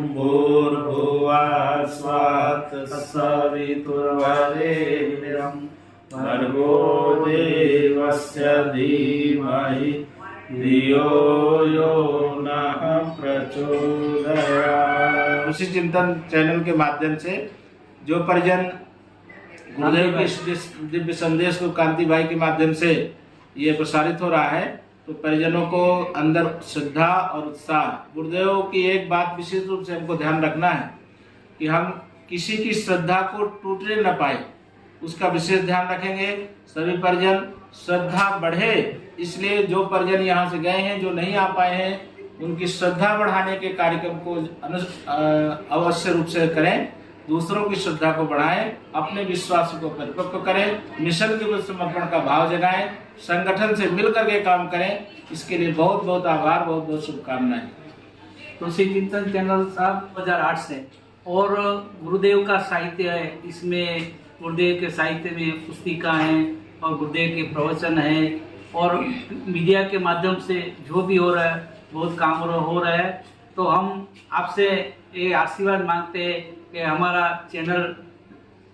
भूर्भुवः स्वः तत्सवितुर्वरेण्यं भर्गो देवस्य धीमहि धियो यो नः प्रचोदयात्। ऋषि चिंतन चैनल के माध्यम से जो परिजन गुरुदेव के दिव्य संदेश को कांति भाई के माध्यम से ये प्रसारित हो रहा है, तो परिजनों को अंदर श्रद्धा और उत्साह। गुरुदेव की एक बात विशेष रूप से हमको ध्यान रखना है कि हम किसी की श्रद्धा को टूटने न पाए, उसका विशेष ध्यान रखेंगे। सभी परिजन श्रद्धा बढ़े, इसलिए जो परिजन यहाँ से गए हैं, जो नहीं आ पाए हैं, उनकी श्रद्धा बढ़ाने के कार्यक्रम को अवश्य रूप से करें। दूसरों की श्रद्धा को बढ़ाएं, अपने विश्वास को परिपक्व करें, मिशन के प्रति समर्पण का भाव जगाएं, संगठन से मिलकर के काम करें। इसके लिए बहुत बहुत आभार, बहुत बहुत शुभकामनाएं। ऋषि चिंतन चैनल साहब 2008 से, और गुरुदेव का साहित्य है, इसमें गुरुदेव के साहित्य में पुस्तिका हैं और गुरुदेव के प्रवचन हैं, और मीडिया के माध्यम से जो भी हो रहा है बहुत काम हो रहा है। तो हम आपसे ये आशीर्वाद मांगते हैं कि हमारा चैनल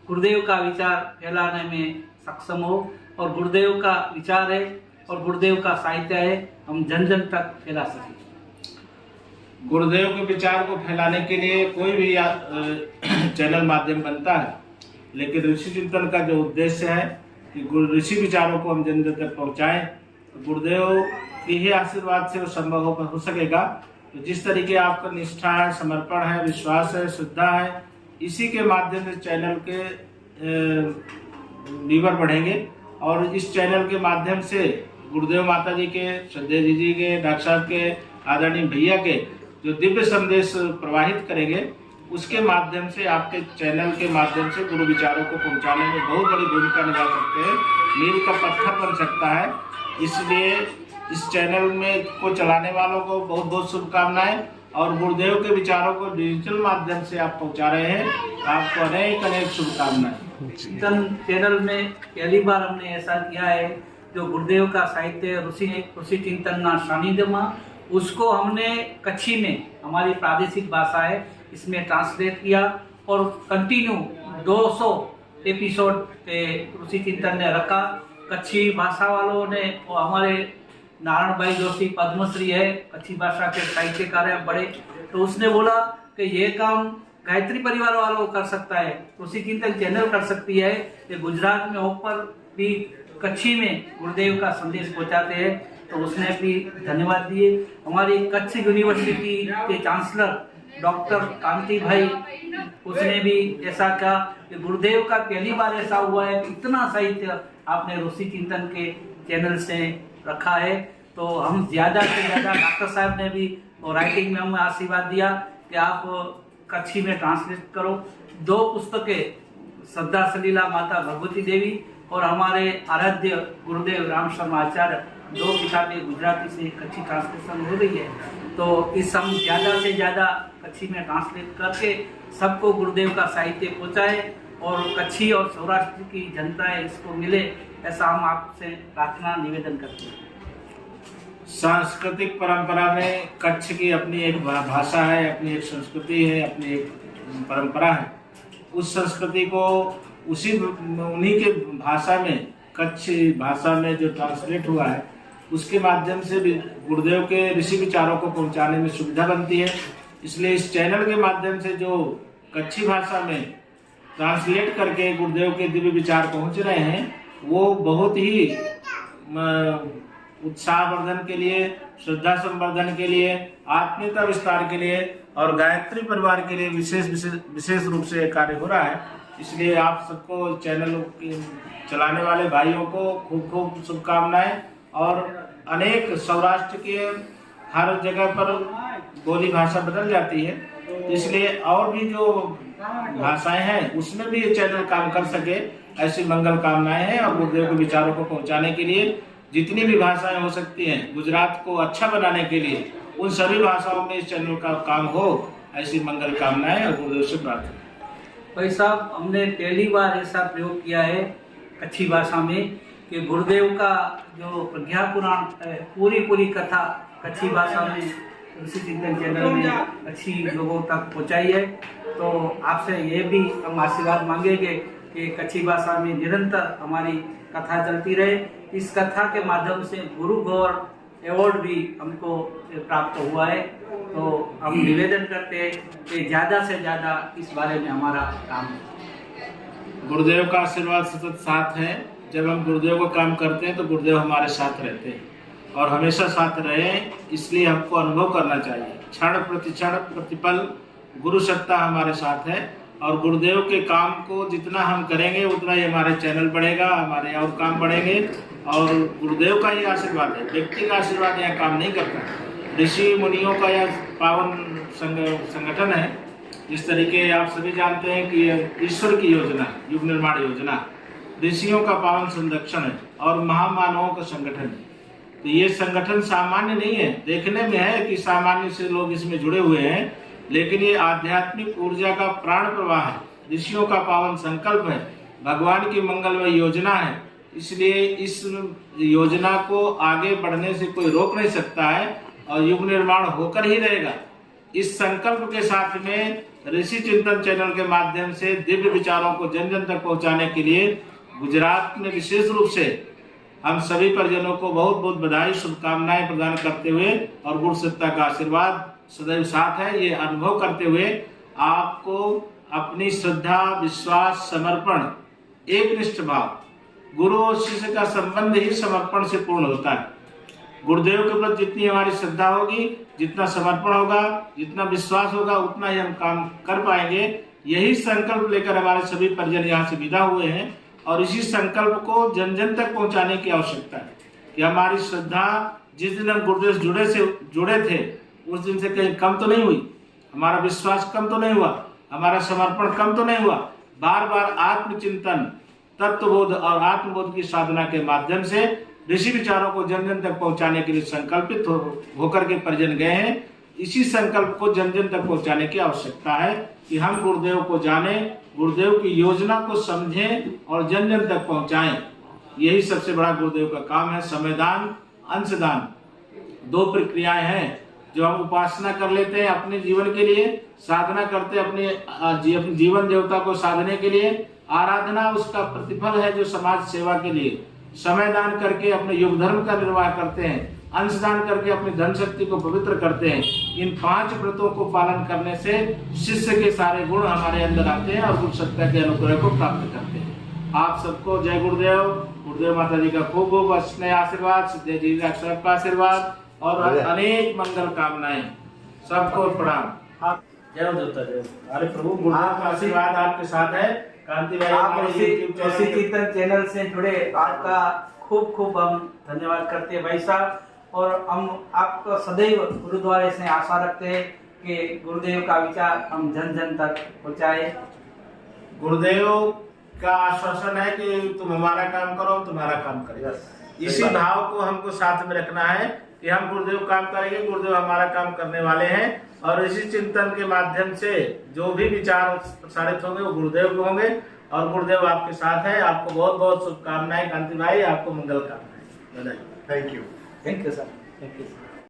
गुरुदेव का विचार फैलाने में सक्षम हो, और गुरुदेव का विचार है और गुरुदेव का साहित्य है, हम जन जन तक फैला सकें। गुरुदेव के विचार को फैलाने के लिए कोई भी चैनल माध्यम बनता है, लेकिन ऋषि चिंतन का जो उद्देश्य है कि ऋषि विचारों को हम जन जन तक पहुँचाएँ। गुरुदेव के ही आशीर्वाद से वो संभव हो सकेगा। तो जिस तरीके आपका निष्ठा है, समर्पण है, विश्वास है, श्रद्धा है, इसी के माध्यम से चैनल के व्यूअर बढ़ेंगे। और इस चैनल के माध्यम से गुरुदेव माता जी के, श्रद्धेय जी के, डॉक्टर साहब के, आदरणीय भैया के जो दिव्य संदेश प्रवाहित करेंगे, उसके माध्यम से आपके चैनल के माध्यम से गुरु विचारों को पहुंचाने में बहुत बड़ी भूमिका निभा सकते हैं, मील का पत्थर बन सकता है। इसलिए इस चैनल में को चलाने वालों को बहुत बहुत शुभकामनाएं, और गुरुदेव के विचारों को डिजिटल माध्यम से आप पहुंचा रहे हैं, आपको अनेक अनेक शुभकामनाएं। चिंतन चैनल में पहली बार हमने ऐसा किया है, जो गुरुदेव का साहित्य ऋषि चिंतन ना सानिध्यमा, उसको हमने कच्छी में, हमारी प्रादेशिक भाषा है, इसमें ट्रांसलेट किया, और कंटिन्यू 200 एपिसोड पे ऋषि चिंतन ने रखा। कच्छी भाषा वालों ने, और हमारे नारायण भाई जोशी पद्मश्री है, कच्छी भाषा के साहित्यकार है बड़े, तो उसने बोला कि ये काम गायत्री परिवार वालों कर सकता है, ऋषि चिंतन चैनल कर सकती है। ये गुजरात में होकर भी कच्छी में गुरुदेव का संदेश पहुंचाते हैं, तो उसने भी धन्यवाद दिए। हमारी कच्छ यूनिवर्सिटी के चांसलर डॉक्टर कांति भाई, उसने भी ऐसा कहा कि गुरुदेव का पहली बार ऐसा हुआ है कि इतना साहित्य आपने ऋषि चिंतन के चैनल से रखा है। तो हम ज़्यादा से ज़्यादा, डॉक्टर साहब ने भी राइटिंग में हमें आशीर्वाद दिया कि आप कच्छी में ट्रांसलेट करो। 2 पुस्तकें, श्रद्धा सलीला माता भगवती देवी और हमारे आराध्य गुरुदेव राम शर्मा आचार्य, 2 किताबें गुजराती से कच्छी ट्रांसलेशन हो रही है। तो इस हम ज़्यादा से ज़्यादा कच्छी में ट्रांसलेट करके सबको गुरुदेव का साहित्य पहुँचाए, और कच्छी और सौराष्ट्र की जनता है इसको मिले, ऐसा हम आपसे प्रार्थना निवेदन करते हैं। सांस्कृतिक परंपरा में कच्छ की अपनी एक भाषा है, अपनी एक संस्कृति है, अपनी एक परंपरा है। उस संस्कृति को उन्हीं के भाषा में, कच्छ भाषा में जो ट्रांसलेट हुआ है, उसके माध्यम से भी गुरुदेव के ऋषि विचारों को पहुंचाने में सुविधा बनती है। इसलिए इस चैनल के माध्यम से जो कच्छी भाषा में ट्रांसलेट करके गुरुदेव के दिव्य विचार पहुंच रहे हैं, वो बहुत ही उत्साहवर्धन के लिए, श्रद्धा संवर्धन के लिए, आत्मीयता विस्तार के लिए और गायत्री परिवार के लिए विशेष रूप से कार्य हो रहा है। इसलिए आप सबको, चैनल चलाने वाले भाइयों को खूब खूब शुभकामनाएं। और अनेक सौराष्ट्र के हर जगह पर बोली भाषा बदल जाती है, इसलिए और भी जो भाषाएं हैं उसमें भी ये चैनल काम कर सके, ऐसी मंगल कामनाएं हैं। और गुरुदेव के विचारों को पहुंचाने के लिए जितनी भी भाषाएं हो सकती हैं, गुजरात को अच्छा बनाने के लिए उन सभी भाषाओं में इस चैनल का काम हो, ऐसी मंगल कामनाएं और गुरुदेव से प्रार्थना। भाई साहब, हमने पहली बार ऐसा प्रयोग किया है कच्छी भाषा में कि गुरुदेव का जो प्रज्ञा पुराण है, पूरी कथा कच्छी भाषा में ऋषि चिंतन चैनल ने अच्छी लोगों तक पहुंचाई है। तो आपसे ये भी हम आशीर्वाद मांगेंगे कि कच्छी भाषा में निरंतर हमारी कथा चलती रहे। इस कथा के माध्यम से गुरु गौर अवार्ड भी हमको प्राप्त हुआ है। तो हम निवेदन करते हैं कि ज़्यादा से ज़्यादा इस बारे में हमारा काम है। गुरुदेव का आशीर्वाद सतत साथ है। जब हम गुरुदेव को काम करते हैं तो गुरुदेव हमारे साथ रहते हैं और हमेशा साथ रहे, इसलिए हमको अनुभव करना चाहिए। क्षण प्रतिपल गुरु सत्ता हमारे साथ है और गुरुदेव के काम को जितना हम करेंगे उतना ही हमारे चैनल बढ़ेगा, हमारे और काम बढ़ेंगे और गुरुदेव का ही आशीर्वाद है। व्यक्ति का आशीर्वाद यहाँ काम नहीं करता। ऋषि मुनियों का यह पावन संगठन है। जिस तरीके आप सभी जानते हैं कि ईश्वर की योजना, युग निर्माण योजना ऋषियों का पावन संरक्षण है और महामानवों का संगठन है। तो ये संगठन सामान्य नहीं है। देखने में है कि सामान्य से लोग इसमें जुड़े हुए हैं, लेकिन ये आध्यात्मिक ऊर्जा का प्राण प्रवाह है, ऋषियों का पावन संकल्प है, भगवान की मंगलमय योजना है। इसलिए इस योजना को आगे बढ़ने से कोई रोक नहीं सकता है और युग निर्माण होकर ही रहेगा। इस संकल्प के साथ में ऋषि चिंतन चैनल के माध्यम से दिव्य विचारों को जन जन तक पहुंचाने के लिए गुजरात में विशेष रूप से हम सभी परिजनों को बहुत बहुत बधाई, शुभकामनाएं प्रदान करते हुए और गुरु सत्ता का आशीर्वाद सदैव साथ है, ये अनुभव करते हुए आपको अपनी श्रद्धा, विश्वास, समर्पण, एकनिष्ठ भाव, गुरु और शिष्य का संबंध ही समर्पण से पूर्ण होता है। गुरुदेव के प्रति जितनी हमारी श्रद्धा होगी, जितना समर्पण होगा, जितना विश्वास होगा, उतना ही हम काम कर पाएंगे। यही संकल्प लेकर हमारे सभी परिजन यहाँ से विदा हुए हैं और इसी संकल्प को जन जन तक पहुंचाने की आवश्यकता है कि हमारी श्रद्धा जिस दिन हम गुरुदेव से जुड़े थे उस दिन से कहीं कम तो नहीं हुई, हमारा विश्वास कम तो नहीं हुआ, हमारा समर्पण कम तो नहीं हुआ। बार बार आत्मचिंतन, तत्वबोध और आत्मबोध की साधना के माध्यम से ऋषि विचारों को जन जन तक पहुंचाने के लिए संकल्पित होकर के परिजन गए हैं। इसी संकल्प को जन जन तक पहुंचाने की आवश्यकता है कि हम गुरुदेव को जाने, गुरुदेव की योजना को समझें और जन जन तक पहुंचाएं। यही सबसे बड़ा गुरुदेव का काम है। समयदान, अंशदान, दो प्रक्रियाएं हैं जो हम उपासना कर लेते हैं अपने जीवन के लिए, साधना करते हैं अपने जीवन देवता को साधने के लिए, आराधना उसका प्रतिफल है जो समाज सेवा के लिए। समय दान करके अपने युग धर्म का निर्वाह करते हैं, अंशदान करके अपनी धन शक्ति को पवित्र करते हैं। इन 5 व्रतों को पालन करने से शिष्य के सारे गुण हमारे अंदर आते हैं और गुरु सत्ता के अनुग्रह को प्राप्त करते हैं। आप सबको जय गुरुदेव, गुरुदेव माता जी का खूब खूब स्नेह आशीर्वाद, सिद्धेश जी का सबका आशीर्वाद और अनेक मंगल कामनाएं। सबको प्रणाम। जय देवता जय। अरे प्रभु गुरुदेव का आशीर्वाद आपके साथ है। कांति भाई आप ऋषि चिंतन चैनल से जुड़े, आपका खूब खूब हम धन्यवाद करते हैं भाई साहब। और हम आपको सदैव गुरुद्वारे से आशा रखते हैं कि गुरुदेव का विचार हम जन जन तक पहुँचाए। गुरुदेव का आश्वासन है कि तुम हमारा काम करो, तुम्हारा काम करें। इसी भाव को हमको साथ में रखना है कि हम गुरुदेव काम करेंगे, गुरुदेव हमारा काम करने वाले हैं। और इसी चिंतन के माध्यम से जो भी विचार प्रसारित होंगे वो गुरुदेव के होंगे और गुरुदेव आपके साथ है। आपको बहुत बहुत शुभकामनाएं कांति भाई, आपको मंगल कामनाएं। Thank you. Thank you sir. Thank you.